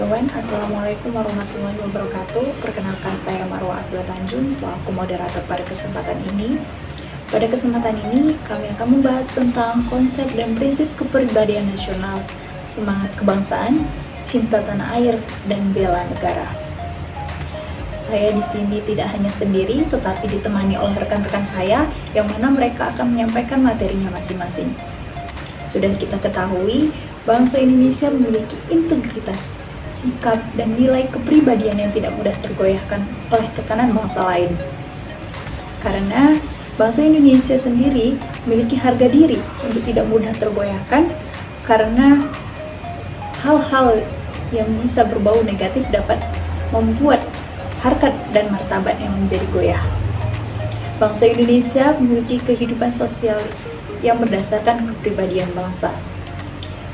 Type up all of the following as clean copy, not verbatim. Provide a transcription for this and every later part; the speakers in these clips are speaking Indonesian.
everyone, Assalamualaikum warahmatullahi wabarakatuh. Perkenalkan, saya Marwa Afila Tanjung selaku moderator pada kesempatan ini. Pada kesempatan ini, kami akan membahas tentang konsep dan prinsip kepribadian nasional, semangat kebangsaan, cinta tanah air, dan bela negara. Saya di sini tidak hanya sendiri, tetapi ditemani oleh rekan-rekan saya, yang mana mereka akan menyampaikan materinya masing-masing. Sudah kita ketahui, bangsa Indonesia memiliki integritas, sikap, dan nilai kepribadian yang tidak mudah tergoyahkan oleh tekanan bangsa lain. Karena bangsa Indonesia sendiri memiliki harga diri untuk tidak mudah tergoyahkan, karena hal-hal yang bisa berbau negatif dapat membuat harkat dan martabat yang menjadi goyah. Bangsa Indonesia memiliki kehidupan sosial yang berdasarkan kepribadian bangsa,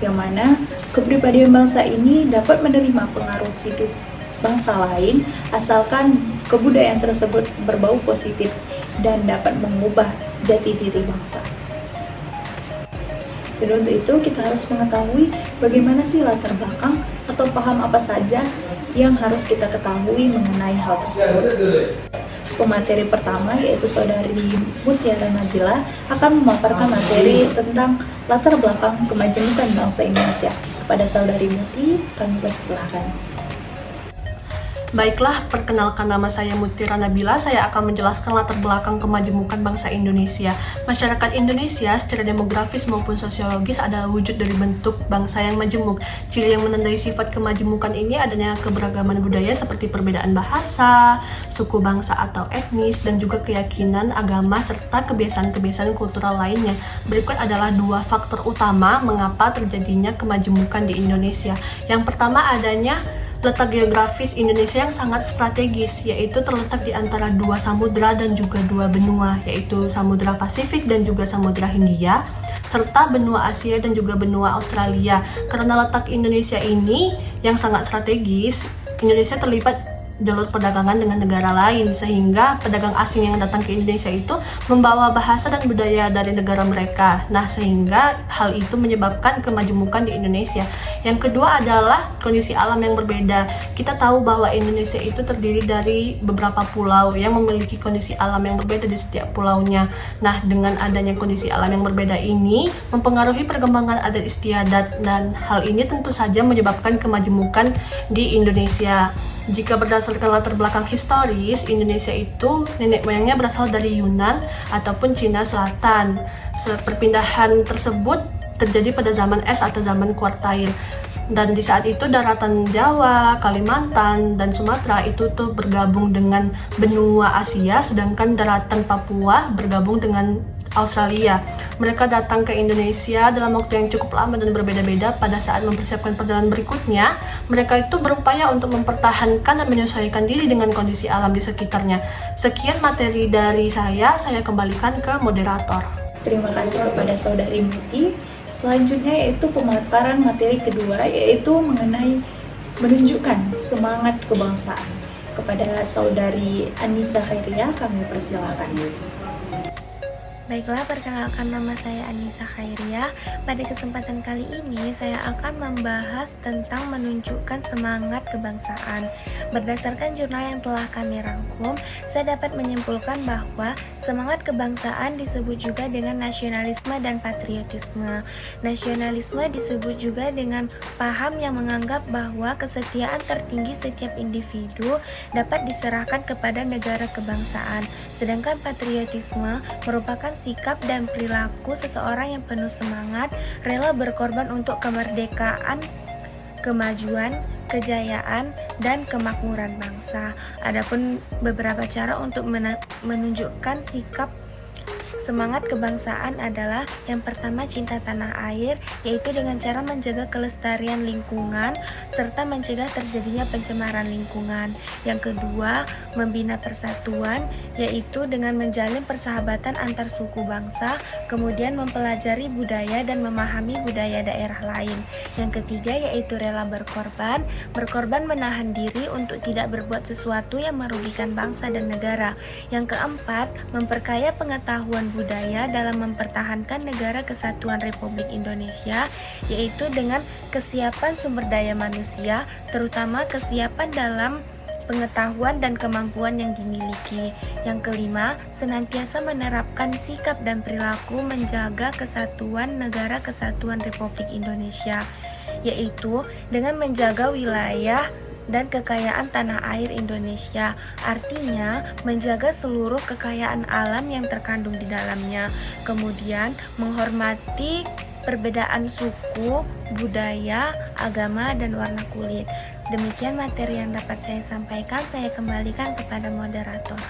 yang mana kepribadian bangsa ini dapat menerima pengaruh hidup bangsa lain asalkan kebudayaan tersebut berbau positif dan dapat mengubah jati diri bangsa. Dan untuk itu kita harus mengetahui bagaimana sih latar belakang atau paham apa saja yang harus kita ketahui mengenai hal tersebut. Pemateri pertama yaitu Saudari Mutiara Nabila akan memaparkan materi tentang latar belakang kemajemukan bangsa Indonesia. Kepada Saudari Muti, kami persilahkan. Baiklah, perkenalkan nama saya Mutiara Nabila. Saya akan menjelaskan latar belakang kemajemukan bangsa Indonesia. Masyarakat Indonesia secara demografis maupun sosiologis adalah wujud dari bentuk bangsa yang majemuk. Ciri yang menandai sifat kemajemukan ini adanya keberagaman budaya seperti perbedaan bahasa, suku bangsa atau etnis, dan juga keyakinan, agama, serta kebiasaan-kebiasaan kultural lainnya. Berikut adalah dua faktor utama mengapa terjadinya kemajemukan di Indonesia. Yang pertama adanya letak geografis Indonesia yang sangat strategis, yaitu terletak di antara dua samudra dan juga dua benua, yaitu Samudra Pasifik dan juga Samudra Hindia, serta benua Asia dan juga benua Australia. Karena letak Indonesia ini yang sangat strategis, Indonesia terlibat jalur perdagangan dengan negara lain, sehingga pedagang asing yang datang ke Indonesia itu membawa bahasa dan budaya dari negara mereka. Nah, sehingga hal itu menyebabkan kemajemukan di Indonesia. Yang kedua adalah kondisi alam yang berbeda. Kita tahu bahwa Indonesia itu terdiri dari beberapa pulau yang memiliki kondisi alam yang berbeda di setiap pulaunya. Nah, dengan adanya kondisi alam yang berbeda ini mempengaruhi perkembangan adat istiadat, dan hal ini tentu saja menyebabkan kemajemukan di Indonesia. Jika berdasarkan latar belakang historis, Indonesia itu nenek moyangnya berasal dari Yunan ataupun Cina Selatan. Perpindahan tersebut terjadi pada zaman es atau zaman kuartail. Dan di saat itu daratan Jawa, Kalimantan, dan Sumatera itu tuh bergabung dengan benua Asia, sedangkan daratan Papua bergabung dengan Australia. Mereka datang ke Indonesia dalam waktu yang cukup lama dan berbeda-beda. Pada saat mempersiapkan perjalanan berikutnya, mereka itu berupaya untuk mempertahankan dan menyesuaikan diri dengan kondisi alam di sekitarnya. Sekian materi dari saya kembalikan ke moderator. Terima kasih kepada Saudari Muti. Selanjutnya yaitu pemaparan materi kedua, yaitu mengenai menunjukkan semangat kebangsaan. Kepada Saudari Anissa Khairia, kami persilakan. Baiklah, perkenalkan nama saya Anissa Khairia. Pada kesempatan kali ini saya akan membahas tentang menunjukkan semangat kebangsaan. Berdasarkan jurnal yang telah kami rangkum, saya dapat menyimpulkan bahwa semangat kebangsaan disebut juga dengan nasionalisme dan patriotisme. Nasionalisme disebut juga dengan paham yang menganggap bahwa kesetiaan tertinggi setiap individu dapat diserahkan kepada negara kebangsaan. Sedangkan patriotisme merupakan sikap dan perilaku seseorang yang penuh semangat, rela berkorban untuk kemerdekaan, kemajuan, kejayaan, dan kemakmuran bangsa. Adapun beberapa cara untuk menunjukkan sikap semangat kebangsaan adalah yang pertama cinta tanah air, yaitu dengan cara menjaga kelestarian lingkungan serta mencegah terjadinya pencemaran lingkungan. Yang kedua, membina persatuan, yaitu dengan menjalin persahabatan antar suku bangsa, kemudian mempelajari budaya dan memahami budaya daerah lain. Yang ketiga yaitu rela berkorban menahan diri untuk tidak berbuat sesuatu yang merugikan bangsa dan negara. Yang keempat, memperkaya pengetahuan budaya dalam mempertahankan negara kesatuan Republik Indonesia, yaitu dengan kesiapan sumber daya manusia, terutama kesiapan dalam pengetahuan dan kemampuan yang dimiliki. Yang kelima, senantiasa menerapkan sikap dan perilaku menjaga kesatuan negara kesatuan Republik Indonesia, yaitu dengan menjaga wilayah dan kekayaan tanah air Indonesia, artinya menjaga seluruh kekayaan alam yang terkandung di dalamnya. Kemudian menghormati perbedaan suku, budaya, agama, dan warna kulit. Demikian materi yang dapat saya sampaikan, saya kembalikan kepada moderator.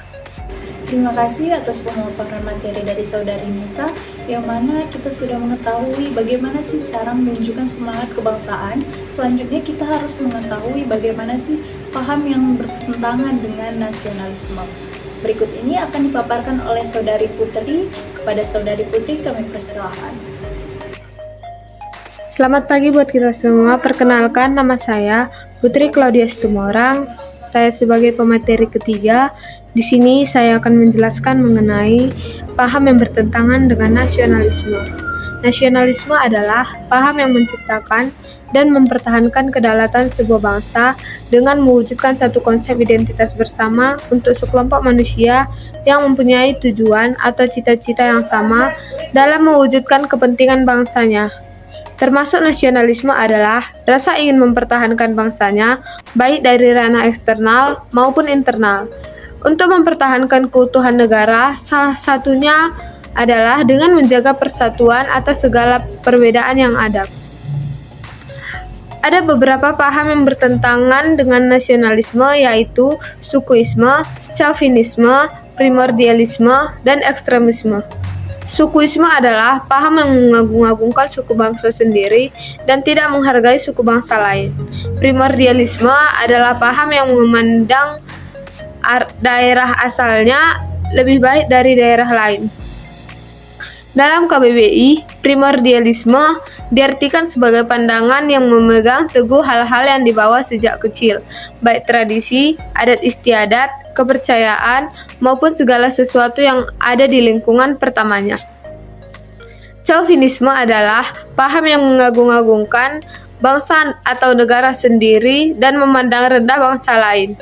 Terima kasih atas pemaparan materi dari Saudari Nisa, yang mana kita sudah mengetahui bagaimana sih cara menunjukkan semangat kebangsaan. Selanjutnya kita harus mengetahui bagaimana sih paham yang bertentangan dengan nasionalisme. Berikut ini akan dipaparkan oleh Saudari Putri. Kepada Saudari Putri kami persilahkan. Selamat pagi buat kita semua. Perkenalkan, nama saya Putri Claudia Situmorang. Saya sebagai pemateri ketiga. Di sini saya akan menjelaskan mengenai paham yang bertentangan dengan nasionalisme. Nasionalisme adalah paham yang menciptakan dan mempertahankan kedaulatan sebuah bangsa dengan mewujudkan satu konsep identitas bersama untuk sekelompok manusia yang mempunyai tujuan atau cita-cita yang sama dalam mewujudkan kepentingan bangsanya. Termasuk nasionalisme adalah rasa ingin mempertahankan bangsanya, baik dari ranah eksternal maupun internal. Untuk mempertahankan keutuhan negara, salah satunya adalah dengan menjaga persatuan atas segala perbedaan yang ada. Ada beberapa paham yang bertentangan dengan nasionalisme, yaitu sukuisme, chauvinisme, primordialisme, dan ekstremisme. Sukuisme adalah paham yang mengagung-agungkan suku bangsa sendiri dan tidak menghargai suku bangsa lain. Primordialisme adalah paham yang memandang daerah asalnya lebih baik dari daerah lain. Dalam KBBI, primordialisme diartikan sebagai pandangan yang memegang teguh hal-hal yang dibawa sejak kecil, baik tradisi, adat istiadat, kepercayaan, maupun segala sesuatu yang ada di lingkungan pertamanya. Chauvinisme adalah paham yang mengagung-agungkan bangsa atau negara sendiri dan memandang rendah bangsa lain.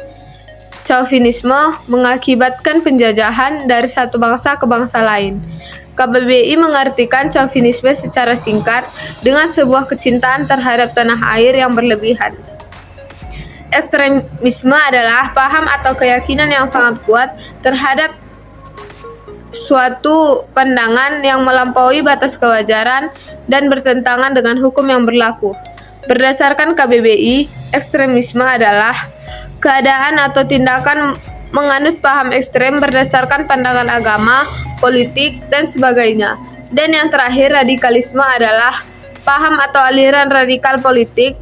Chauvinisme mengakibatkan penjajahan dari satu bangsa ke bangsa lain. KBBI mengartikan chauvinisme secara singkat dengan sebuah kecintaan terhadap tanah air yang berlebihan. Ekstremisme adalah paham atau keyakinan yang sangat kuat terhadap suatu pandangan yang melampaui batas kewajaran dan bertentangan dengan hukum yang berlaku. Berdasarkan KBBI, ekstremisme adalah keadaan atau tindakan menganut paham ekstrem berdasarkan pandangan agama, politik, dan sebagainya. Dan yang terakhir, radikalisme adalah paham atau aliran radikal politik,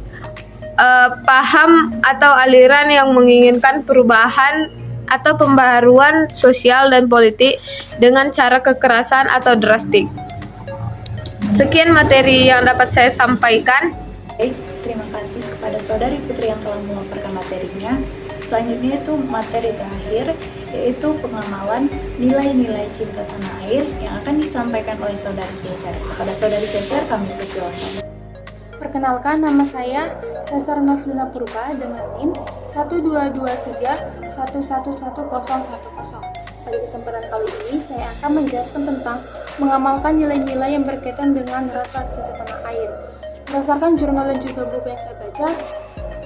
paham atau aliran yang menginginkan perubahan atau pembaharuan sosial dan politik dengan cara kekerasan atau drastik. Sekian materi yang dapat saya sampaikan. Baik, terima kasih kepada Saudari Putri yang telah memaparkan materinya. Selanjutnya itu materi terakhir, yaitu pengamalan nilai-nilai cinta tanah air yang akan disampaikan oleh Saudari Seser. Kepada Saudari Seser kami persilakan. Perkenalkan, nama saya Cesar Novlina Purba dengan NIM 12331111010. Pada kesempatan kali ini, saya akan menjelaskan tentang mengamalkan nilai-nilai yang berkaitan dengan rasa cinta tanah air. Berdasarkan jurnal dan juga buku yang saya baca,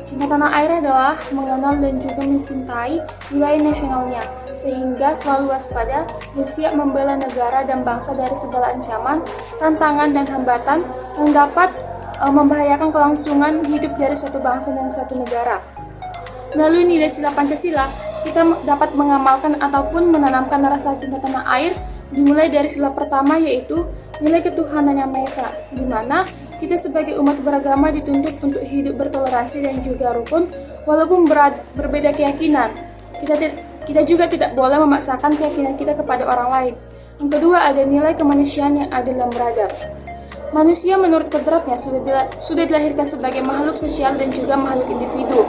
cinta tanah air adalah mengenal dan juga mencintai wilayah nasionalnya, sehingga selalu waspada dan siap membela negara dan bangsa dari segala ancaman, tantangan, dan hambatan yang dapat membahayakan kelangsungan hidup dari suatu bangsa dan suatu negara. Melalui nilai sila Pancasila, kita dapat mengamalkan ataupun menanamkan rasa cinta tanah air, dimulai dari sila pertama, yaitu nilai ketuhanan yang Maha Esa, di mana kita sebagai umat beragama dituntut untuk hidup bertoleransi dan juga rukun, walaupun berbeda keyakinan. Kita juga tidak boleh memaksakan keyakinan kita kepada orang lain. Yang kedua, ada nilai kemanusiaan yang adil dan beradab. Manusia menurut kodratnya sudah dilahirkan sebagai makhluk sosial dan juga makhluk individu.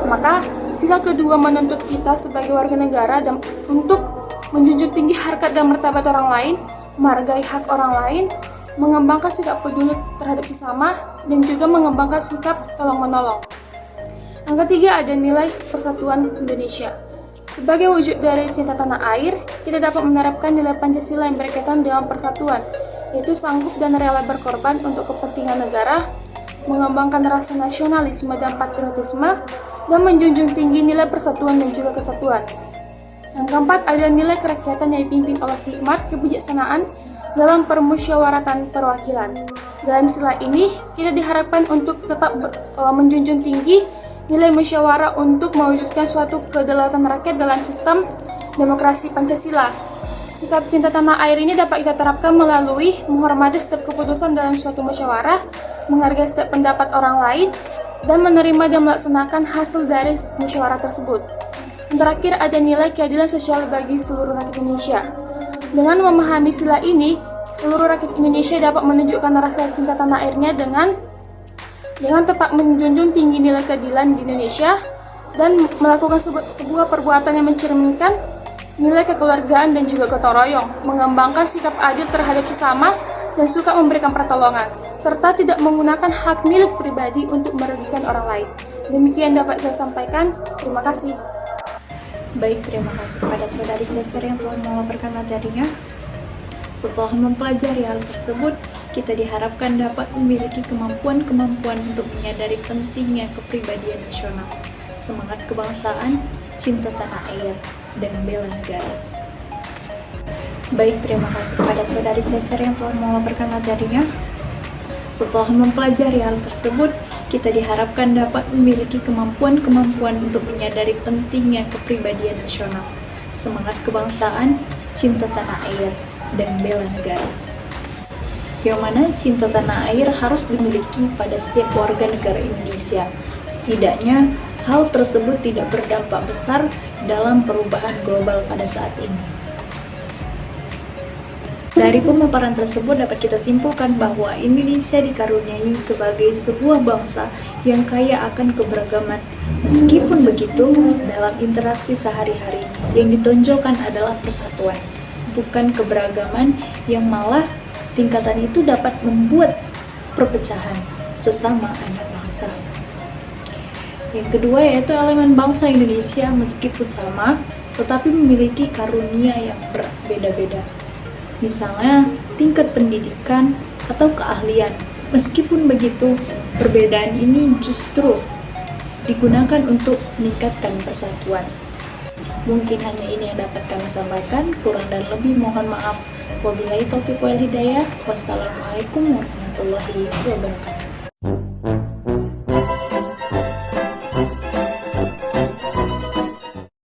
Maka sila kedua menuntut kita sebagai warga negara dan untuk menjunjung tinggi harkat dan martabat orang lain, menghargai hak orang lain, mengembangkan sikap peduli terhadap sesama, dan juga mengembangkan sikap tolong-menolong. Yang ketiga ada nilai persatuan Indonesia. Sebagai wujud dari cinta tanah air, kita dapat menerapkan nilai Pancasila yang berkaitan dengan persatuan, yaitu sanggup dan rela berkorban untuk kepentingan negara, mengembangkan rasa nasionalisme dan patriotisme, dan menjunjung tinggi nilai persatuan dan juga kesatuan. Yang keempat ada nilai kerakyatan yang dipimpin oleh hikmat kebijaksanaan dalam permusyawaratan perwakilan. Dalam istilah ini, kita diharapkan untuk tetap menjunjung tinggi nilai musyawarah untuk mewujudkan suatu kedaulatan rakyat dalam sistem demokrasi Pancasila. Sikap cinta tanah air ini dapat kita terapkan melalui menghormati setiap keputusan dalam suatu musyawarah, menghargai setiap pendapat orang lain, dan menerima dan melaksanakan hasil dari musyawarah tersebut. Yang terakhir ada nilai keadilan sosial bagi seluruh rakyat Indonesia. Dengan memahami sila ini, seluruh rakyat Indonesia dapat menunjukkan rasa cinta tanah airnya dengan tetap menjunjung tinggi nilai keadilan di Indonesia dan melakukan sebuah perbuatan yang mencerminkan nilai kekeluargaan dan juga gotong royong, mengembangkan sikap adil terhadap sesama dan suka memberikan pertolongan, serta tidak menggunakan hak milik pribadi untuk merugikan orang lain. Demikian dapat saya sampaikan. Terima kasih. Baik, terima kasih kepada saudari Cesar yang telah memaparkan materinya. Setelah mempelajari hal tersebut, kita diharapkan dapat memiliki kemampuan-kemampuan untuk menyadari pentingnya kepribadian nasional, semangat kebangsaan, cinta tanah air, dan bela negara. Baik, terima kasih kepada saudari Cesar yang telah memaparkan materinya. Setelah mempelajari hal tersebut, kita diharapkan dapat memiliki kemampuan-kemampuan untuk menyadari pentingnya kepribadian nasional, semangat kebangsaan, cinta tanah air, dan bela negara. Yang mana cinta tanah air harus dimiliki pada setiap warga negara Indonesia. Setidaknya, hal tersebut tidak berdampak besar dalam perubahan global pada saat ini. Dari pemaparan tersebut dapat kita simpulkan bahwa Indonesia dikaruniai sebagai sebuah bangsa yang kaya akan keberagaman. Meskipun begitu, dalam interaksi sehari-hari yang ditonjolkan adalah persatuan, bukan keberagaman yang malah tingkatan itu dapat membuat perpecahan sesama anak bangsa. Yang kedua yaitu elemen bangsa Indonesia meskipun sama, tetapi memiliki karunia yang berbeda-beda. Misalnya tingkat pendidikan atau keahlian. Meskipun begitu, perbedaan ini justru digunakan untuk meningkatkan persatuan. Mungkin hanya ini yang dapat kami sampaikan, kurang dan lebih mohon maaf. Wabillahi taufiq wal hidayah. Wassalamualaikum warahmatullahi wabarakatuh.